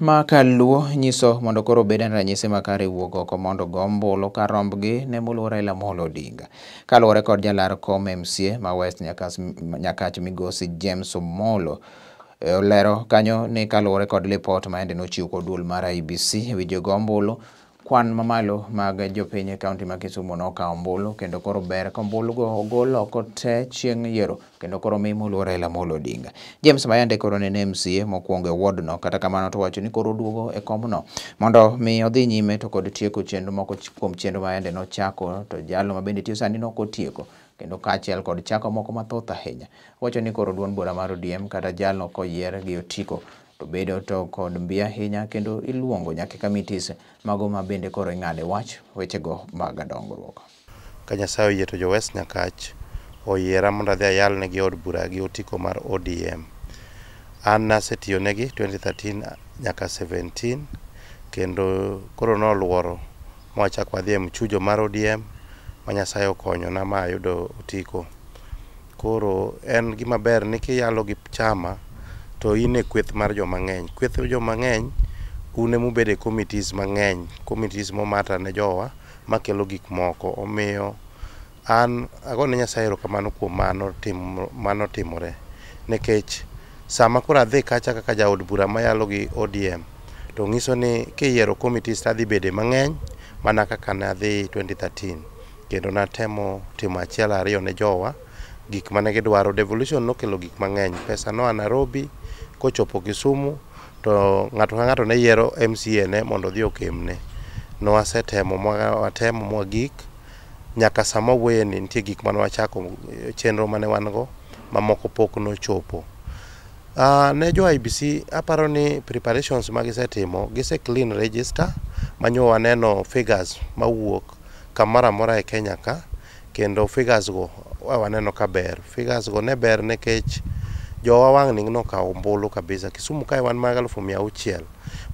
Ma Kaluo nyiso mondo koro bed ranyisi makare wuok oko mondo go ombulu kar rombgi ne moluwo Raila Amolo Odinga. Kaluwore kod jalar kom MCA ma West Nyakach migosi James Omolo olero kanyo ni kaluwore kod lipot maende nochiw kod duol mar IEBC ewi jogo ombulu, kwan mamalo mag jopiny e kaunti ma Kisumu nokawo ombulu kendo koro ber ka ombulu go ogol oko te chieng' yiero kendo koro mi moluwo Raila Amolo Odinga. James Mayande koro ne MCA mokwongo e wardno, kata kamano to wacho ni koro oduogo e komno mondo mi odhi nyime to kod tieko chenro moko kuom chenro Mayande nochako to jalo ma bende tiyo sani nokotieko kendo kaachiel kod chako moko mathoth ahinya. Wacho ni koro duond bura mar ODM kata jalno koyier gi otiko to bedo to kod mbi ahinya kendo iluongo nyaka kamitis mago ma bende koro ing'ade wach wechego mag dongruok. Ka Nyasaye oyie to jo West Nyakach oyiera mondo adhi ayal negi od bura gi otiko mar ODM. An nasetiyo negi 2013 nyaka 17 kendo koro noluoro mwachak wadhi e mchujo mar ODM ma Nyasaye okonyona ma ayudo otiko. Koro en gima ber ni kiyalo gi chama to in e kweth mar joma ng'eny. Kweth joma ng'eny une mubede committees mang'eny, committees momata ne jowa makelo gik moko. Omiyo an agone Nyasaye erokamano kuom mano timore, nikech sama koro adhi kacha kaka jaod bura mayalo gi ODM to ng'iso ni kiyiero committees tadhi bede mang'eny mana kaka ne adhi 2013 kendo natemo timo achiel ariyo ne jowa gik mane gidwaro. Devolution nokelo gik mang'eny, pesa noa Nairobi kochopo Kisumu to ng'ato ka ng'ato ne yiero MCA ne mondo odhi okemne. Nwasetemo watemo mwagik nyaka sama wuoye ni nitie gik mane wachako chenro mane wan go mamoko pok nochopo. Ne jo IEBC aparo ni preparations magisetimo gise clean register manyo waneno figures mawuok kamoro amora e Kenya ka, kendo figures go waneno ka ber. Figures go ne ber nikech jowa wang' ning nokawo ombulu kabisa. Kisumu kae wan mag 600,000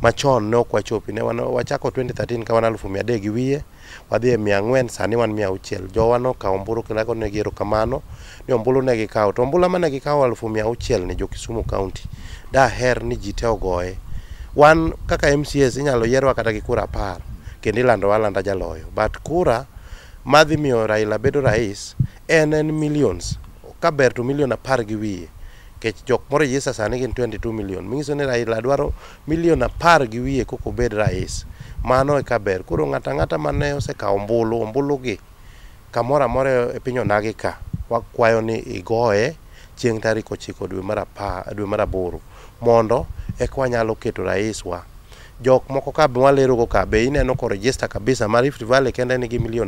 machon ne ok wachopi, ne wachako 2013 ka wan 300 gi wiye wadhi e 400, sani wan 600. Jowa nokawo ombulu kendo ne gero kamano ni ombulu ne gikawo, to ombulu mane gikawo 600,000 ni jo Kisumu County. Daher ni ji te ogoye. Wan kaka MCAs inyalo yierwa kata gi kura 10 kendo ilando walanda jaloyo, but kura madhi miyo Raila bedo rais en millions, ka ber to million 10 gi wiye, kech jok morejista sani gin 22 million. Mingiso ni Raila dwaro million 10 gi wiye koko bed rais. Mano e ka ber. Koro ng'ata mane osekawo ombulu gi kamoro amora e piny onagi ka, wakwayo ni igoye chieng' tarik 9 dwe mar 8 mondo eka wanyalo keto rais wa. Jok moko ka be walero go ka be ineno ko register kabisa ma Rift Valley kende nigi million